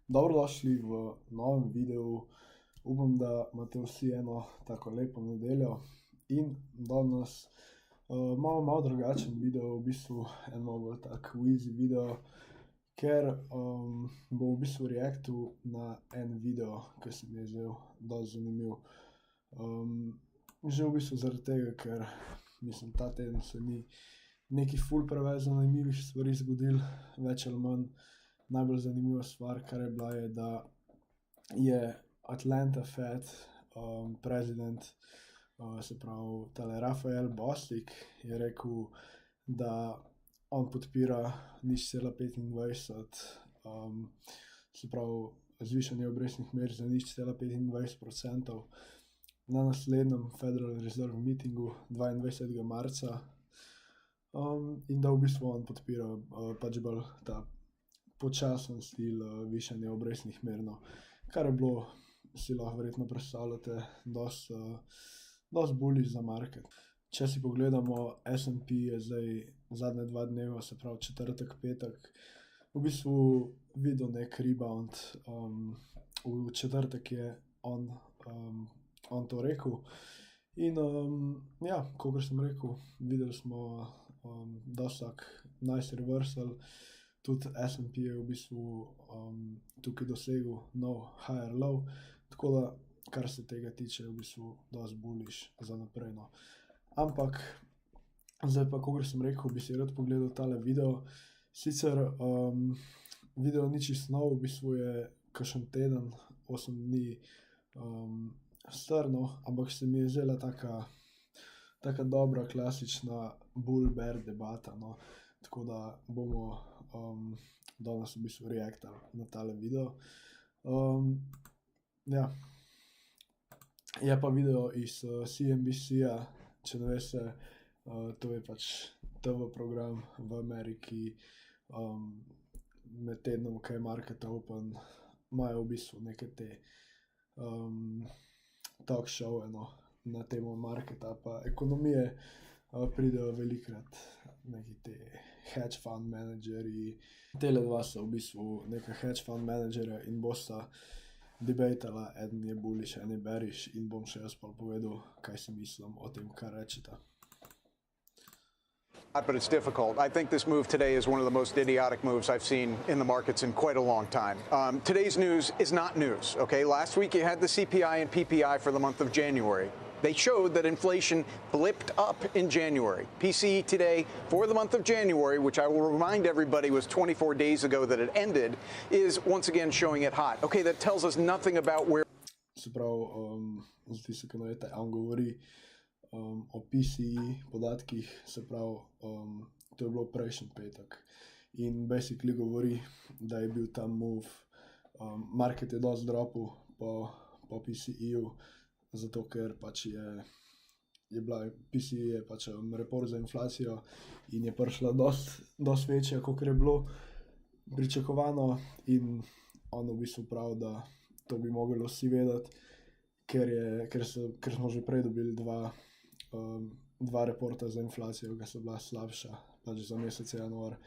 Dobrodošli v novem videu. Upam, da imate vsi eno tako lepo nedeljo in danes imamo malo drugačen video, v bistvu en malo bolj tak wheezy video, ker bo v bistvu reactu na en video, ki se mi je zdel dosti zanimiv. Že v bistvu zaradi tega, ker mislim, ta teden se ni neki ful preveč zanimivih stvari zgodil, več ali manj. Najbolj zanimiva stvar, kar je bila, je, da je Atlanta Fed president, se pravi tale Raphael Bostic, je rekel, da on podpira 0,25, se pravi zvišanje obrestnih mer za 0,25% na naslednjem Federal Reserve meetingu 22. marca, in da v bistvu on podpira pač bolj ta počasen stil višanja obrestnih mer, no. Kar je bilo, si lahko verjetno predstavljate, dosti bullish za market. Če si pogledamo, S&P je zdaj zadnja 2 dneva, se pravi četrtek, petek, v bistvu videl nek rebound. V četrtek je on to rekel in ja, kakor sem rekel, videli smo dosti tak nice reversal. Tudi S&P je v bistvu tukaj dosegel nov higher low, tako da, kar se tega tiče, je v bistvu dosti bullish za naprej, no. Ampak, zdaj pa, kakor sem rekel, bi si rad pogledal tale video. Sicer video ni čisto nov, v bistvu je kakšen teden, 8 dni star, no, ampak se mi je zdela taka dobra, klasična bull-bear debata, no. Tako da bomo danes v bistvu reactali na tale video. Ja. Je pa video iz CNBC-ja, če ne veste, to je pač TV program v Ameriki, med tednom, ko je market open, imajo v bistvu neke te talk showe, no, na temo marketa pa ekonomije. Pridejo velikokrat neki te hedge fund menedžerji. Tele dva sta v bistvu neka hedge fund menedžerja in bosta debatala, eden je bullish, en je bearish, in bom še jaz pa povedal, kaj si mislim o tem, kar rečeta. But it's difficult. I think this move today is one of the most idiotic moves I've seen in the markets in quite a long time. Today's news is not news, okay? Last week you had the CPI and PPI for the month of January. They showed that inflation blipped up in January. PCE today for the month of January, which I will remind everybody was 24 days ago that it ended, is once again showing it hot. Okay, that tells us nothing about where... Se pravi, zdi se, ko najete, on govori o PCE podatkih, se pravi, to je bilo prejšnji petek. In basically govori, da je bil ta move, market je dosti dropil po PCE-ju, zato ker pač je bila PCE je pač report za inflacijo in je prišla dosti večja, kakor je bilo pričakovano, in on v bistvu pravi, da to bi mogli vsi vedeti, ker smo že prej dobili dva reporta za inflacijo, ki so bila slabša, pač za mesec januar,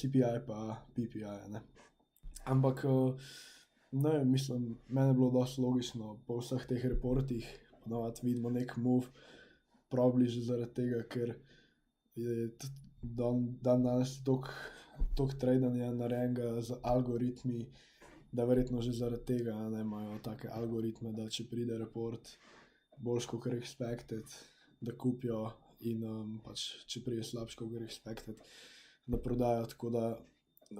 CPI pa PPI, ne. Ampak ne, mislim, meni je bilo dosti logično po vseh teh reportih, ponavadi vidimo nek move, probably že zaradi tega, ker je danes toliko tradanja narejenega z algoritmi, da verjetno že zaradi tega, ne, imajo take algoritme, da če pride report boljš kakor expected, da kupijo, in pač če pride slabš kakor expected, da prodajo, tako da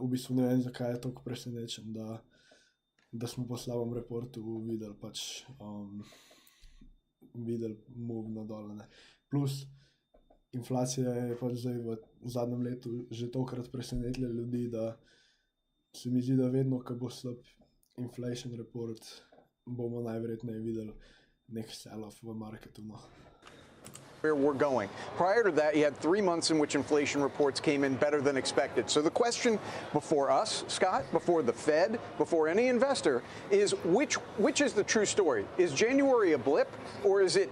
v bistvu ne vem, zakaj je toliko presenečen, da smo po slabem reportu videli pač move na dole, ne. Plus, inflacija je pač zdaj v zadnjem letu že tokrat presenetila ljudi, da se mi zdi, da vedno, ko bo slab inflation report, bomo najverjetneje videli nek sell-off v marketu, no. Where we're going. Prior to that, you had 3 months in which inflation reports came in better than expected. So the question before us, Scott, before the Fed, before any investor, is which is the true story? Is January a blip, or is it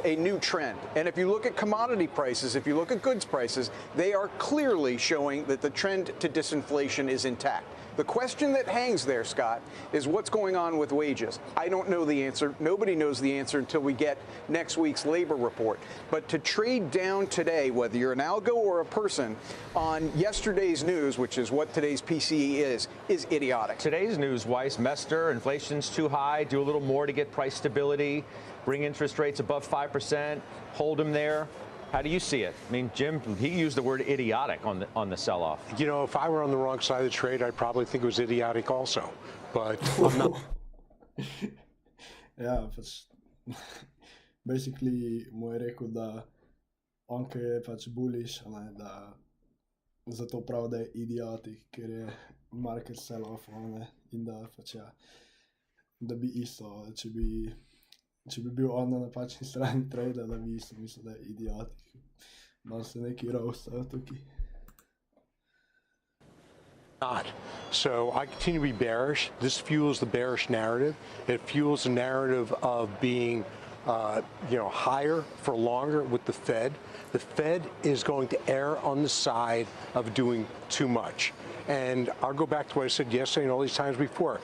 a new trend? And if you look at commodity prices, if you look at goods prices, they are clearly showing that the trend to disinflation is intact. The question that hangs there, Scott, is what's going on with wages. I don't know the answer. Nobody knows the answer until we get next week's labor report. But to trade down today, whether you're an algo or a person, on yesterday's news, which is what today's PCE is idiotic. Today's news, Weiss, Mester, inflation's too high, do a little more to get price stability, bring interest rates above 5%, hold them there. How do you see it? I mean, Jim, he used the word idiotic on the sell-off. You know, if I were on the wrong side of the trade, I'd probably think it was idiotic also. But I'm not. Ja, pač basically mu je rekel, da on, ki je pač bullish, da zato pravi, da je idiotik, ker je market sell-off, in da pač ja, da bi isto, če bi bil on na napačni strani trada, da bi isto mislil, da je idiotik. Malo se neki roastajo tukaj. Not. So I continue to be bearish. This fuels the bearish narrative. It fuels the narrative of being, higher for longer with the Fed. The Fed is going to err on the side of doing too much. And I'll go back to what I said yesterday and all these times before.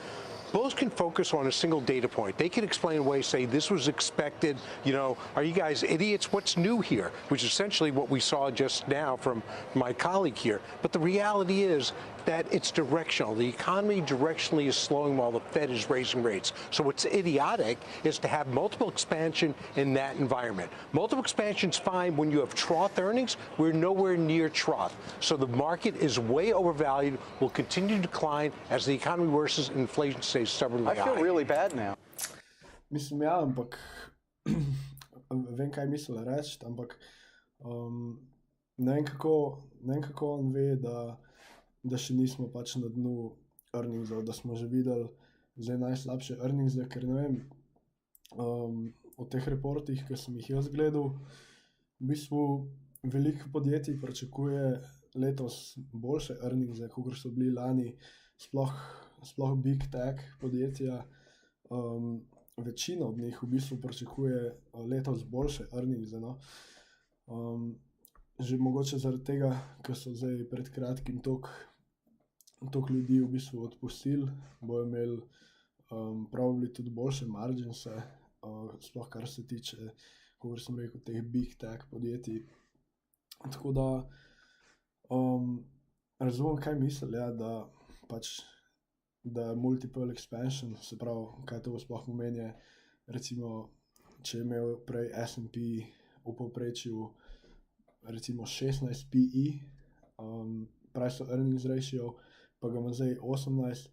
Both can focus on a single data point. They can explain away, say, this was expected, are you guys idiots? What's new here? Which is essentially what we saw just now from my colleague here. But the reality is that it's directional. The economy directionally is slowing while the Fed is raising rates. So what's idiotic is to have multiple expansion in that environment. Multiple expansion's fine when you have trough earnings. We're nowhere near trough. So the market is way overvalued, will continue to decline as the economy worsens and inflation stays stubbornly high. I feel really bad now. Mislim, ja, ampak vem, kaj misli reči, ampak ne vem, kako on ve, da še nismo pač na dnu earningsov, da smo že videli zdaj najslabše earningse, ker ne vem, o teh reportih, ki sem jih jaz gledal, v bistvu veliko podjetij pričakuje letos boljše earningse, kot so bili lani, sploh big tech podjetja. Večina od njih v bistvu pričakuje letos boljše earningse. Že mogoče zaradi tega, ker so zdaj pred kratkim toliko ljudi v bistvu odpustili, bojo imeli probably tudi boljše marginse, sploh kar se tiče, kot sem rekel, teh big tech podjetij. Tako da razumem, kaj misli, ja, da multiple expansion, se pravi, kaj to sploh pomeni, recimo, če je imel prej S&P v povprečju recimo 16 PE, price to earnings ratio, pa ga ima zdaj 18,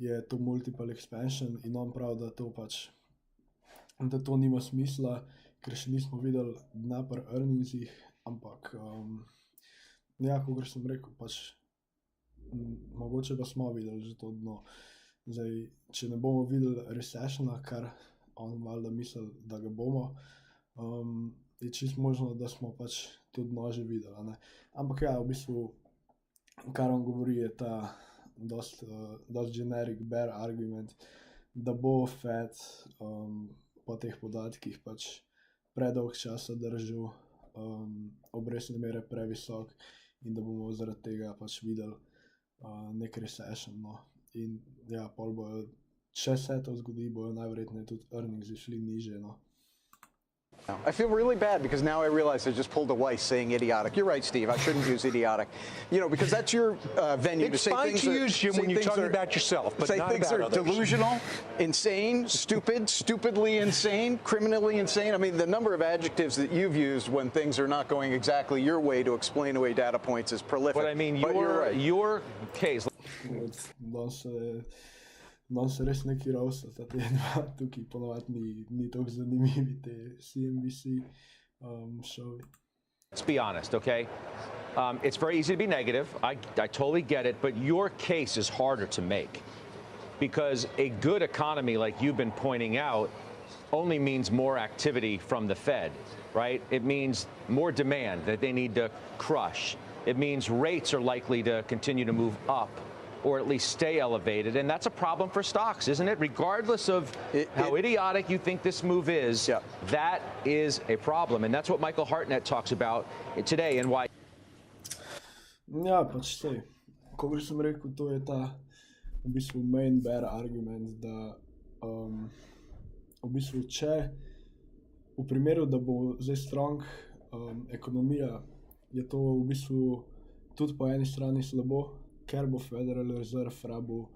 je to multiple expansion in on pravi, da to nima smisla, ker še nismo videli dna pri earningsih, ampak ja, kot sem rekel, mogoče pa smo videli že to dno. Zdaj, če ne bomo videli recessiona, kar on valjda misli, da ga bomo, je čisto možno, da smo to dno že videli, ne. Ampak ja, v bistvu, kar on govori, je ta dost generic bear argument, da bo Fed po teh podatkih predolg časa držal obrestne mere previsok in da bomo zaradi tega videli nek recession, no. In ja, pol bojo, če se to zgodi, bojo najverjetneje tudi earnings šli niže, no. I feel really bad because now I realize I just pulled a Weiss saying idiotic. You're right, Steve. I shouldn't use idiotic. Because that's your venue to say things. It's fine to use, Jim, when you're talking about yourself, but not about others. Say things are delusional, insane, stupid, stupidly insane, criminally insane. I mean, the number of adjectives that you've used when things are not going exactly your way to explain away data points is prolific. But I mean, your case. Danes se res neki roastata, te dva tukaj ponovadi ni toliko zanimivi te CNBC šovi. Let's be honest, okay? It's very easy to be negative. I totally get it, but your case is harder to make because a good economy, like you've been pointing out, only means more activity from the Fed, right? It means more demand that they need to crush. It means rates are likely to continue to move up, or at least stay elevated, and that's a problem for stocks, isn't it? Regardless of how idiotic you think this move is, yeah, that is a problem, and that's what Michael Hartnett talks about today and why. Ja, sej, kot sem rekel, to je ta v bistvu main bear argument, da v bistvu če v primeru, da bo zdaj strong ekonomija, je to v bistvu tudi po eni strani slabo, ker bo Federal Reserve rabil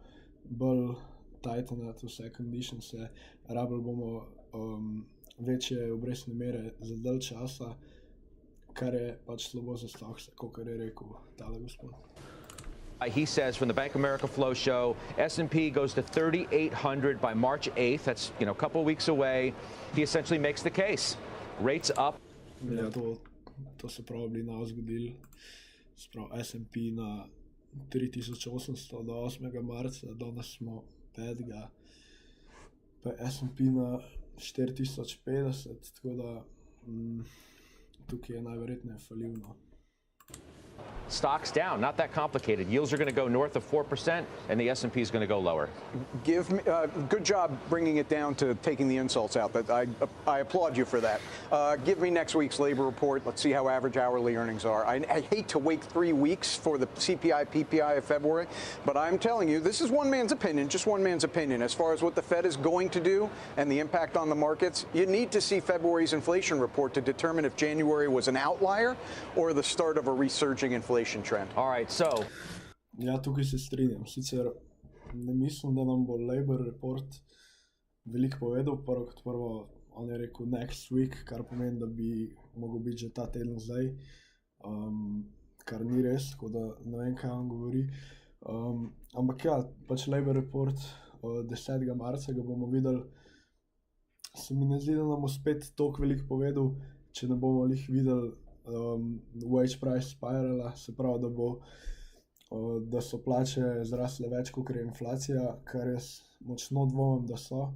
bolj tightenati vse conditions, rabili bomo večje obrestne mere za dalj časa, kar je pač slabo za stokse, kot je rekel tale gospod. He says from the Bank of America Flow Show, S&P goes to 3,800 by March 8th. That's, a couple of weeks away. He essentially makes the case. Rates up. Ja, to se pravi bi nas zgodilo. Sprav S&P na 3,800 do 8. marca, danes smo 5. Pa S&P na 4,050, tako da tukaj je najverjetneje falilno. Stocks down, not that complicated. Yields are going to go north of 4%, and the S&P is going to go lower. Give me, good job bringing it down to taking the insults out. I applaud you for that. Give me next week's labor report. Let's see how average hourly earnings are. I hate to wait 3 weeks for the CPI, PPI of February, but I'm telling you, this is one man's opinion, just one man's opinion. As far as what the Fed is going to do and the impact on the markets, you need to see February's inflation report to determine if January was an outlier or the start of a resurging inflation trend. All right, so. Ja, tukaj se strinjam. Sicer ne mislim, da nam bo Labor Report veliko povedal. Prvo, on je rekel next week, kar pomeni, da bi mogel biti že ta teden zdaj, kar ni res, tako da ne vem, kaj on govori. Ampak ja, pač Labor Report 10. marca ga bomo videli. Se mi ne zdi, da nam bo spet toliko veliko povedal, če ne bomo jih videli wage price spirala, se pravi, da so plače zrasle več, kot je inflacija, kar jaz močno dvomim, da so.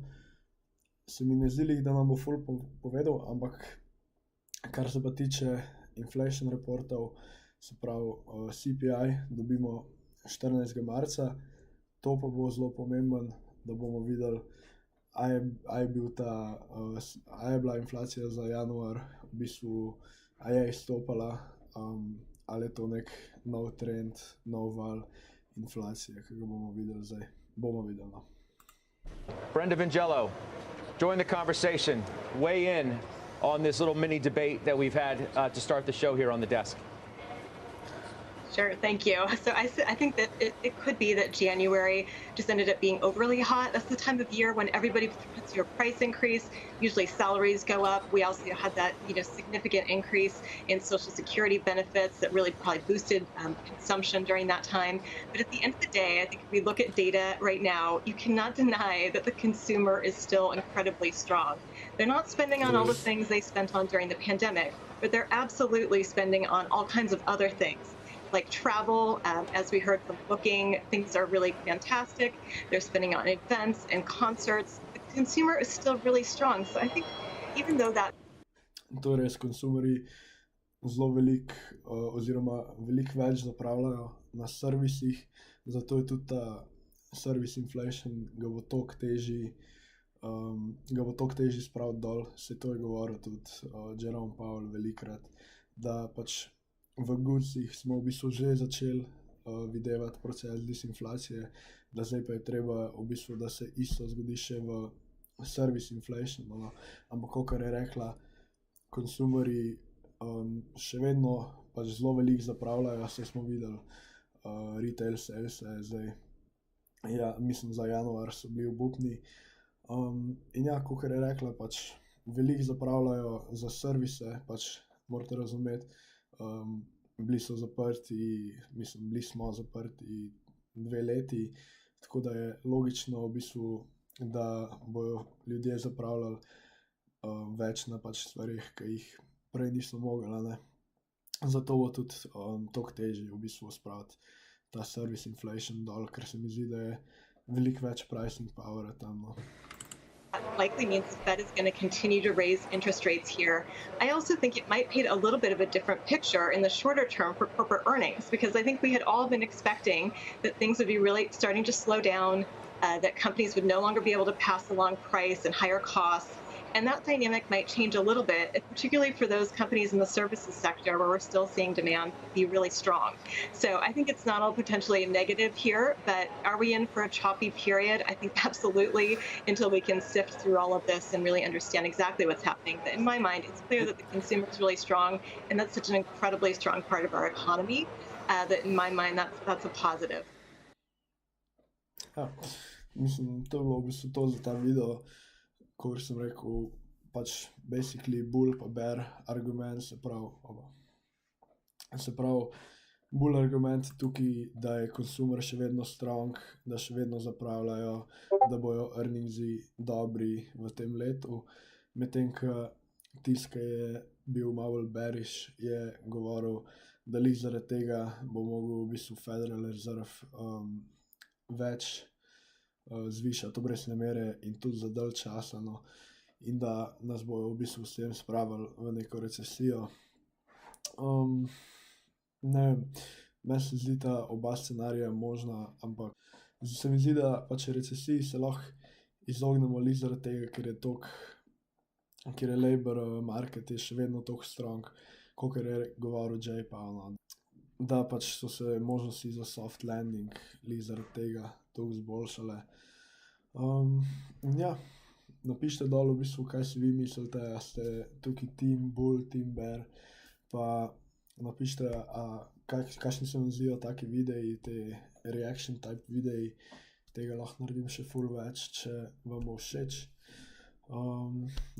Se mi ne zdi, da nam bo ful povedal, ampak kar se pa tiče inflation reportov, se pravi CPI, dobimo 14. marca, to pa bo zelo pomemben, da bomo videli, a je bila inflacija za januar v bistvu, a je izstopala, ali je to nek nov trend, nov val inflacije, ki ga bomo videli zdaj. Bomo videli. No. Brenda Vingello, join the conversation. Weigh in on this little mini debate that we've had to start the show here on the desk. Sure, thank you. So I think that it could be that January just ended up being overly hot. That's the time of year when everybody puts your price increase. Usually salaries go up. We also had that significant increase in Social Security benefits that really probably boosted consumption during that time. But at the end of the day, I think if we look at data right now, you cannot deny that the consumer is still incredibly strong. They're not spending on all the things they spent on during the pandemic, but they're absolutely spending on all kinds of other things. Like travel, as we heard from Booking, things are really fantastic. They're spending on events and concerts. The consumer is still really strong. So I think even though that... To res, konsumerji zelo veliko oziroma veliko več zapravljajo na servisih, zato je tudi ta service inflation ga bo toliko težji spraviti dol. Se to je govoril tudi Jerome Powell velikrat, da pač v goodsih smo v bistvu že začeli videvati proces disinflacije, da zdaj pa je treba v bistvu, da se isto zgodi še v service inflation. No. Ampak, kakor je rekla, konsumerji še vedno pač zelo veliko zapravljajo, saj smo videli retail sales zdaj, ja, mislim za januar so bili obupni. In ja, kakor je rekla, pač veliko zapravljajo za servise, pač morate razumeti, bili smo zaprti 2 leti, tako da je logično v bistvu, da bojo ljudje zapravljali več na pač stvarih, ki jih prej niso mogli, ne. Zato bo tudi toliko težje v bistvu spraviti ta service inflation dol, ker se mi zdi, da je veliko več pricing powera tam, no. Likely means the Fed is going to continue to raise interest rates here. I also think it might paint a little bit of a different picture in the shorter term for corporate earnings, because I think we had all been expecting that things would be really starting to slow down, that companies would no longer be able to pass along price and higher costs, And that dynamic might change a little bit, particularly for those companies in the services sector where we're still seeing demand be really strong. So I think it's not all potentially negative here, but are we in for a choppy period? I think absolutely, until we can sift through all of this and really understand exactly what's happening. But in my mind, it's clear that the consumer is really strong, and that's such an incredibly strong part of our economy that in my mind, that's a positive. Ja, mislim, to je bilo v bistvu to za ta video, kot sem rekel, pač basically bull pa bear argument, se pravi, bull argument je tukaj, da je consumer še vedno strong, da še vedno zapravljajo, da bojo earningsi dobri v tem letu, medtem ko tisti, ki je bil malo bolj bearish, je govoril, da zaradi tega bo mogel v bistvu Federal Reserve več zvišati obrestne mere in tudi za dalj časa, no, in da nas bojo v bistvu s tem spravili v neko recesijo. Ne vem, meni se zdi ta oba scenarija možna, ampak se mi zdi, da pač recesiji se lahko izognemo zaradi tega, ker je labor market je še vedno toliko strong, kakor je govoril Jay Powell, da pač so se možnosti za soft landing zaradi tega toliko zboljšale. Ja, napišite dol v bistvu, kaj si vi mislite, a ste tukaj team bull, team bear, pa napišite, kakšni se vam zdijo taki videi, te reaction type videi, tega lahko naredim še ful več, če vam bo všeč.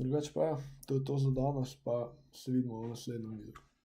Drugače pa ja, to je to za danes, pa se vidimo v naslednjem videu.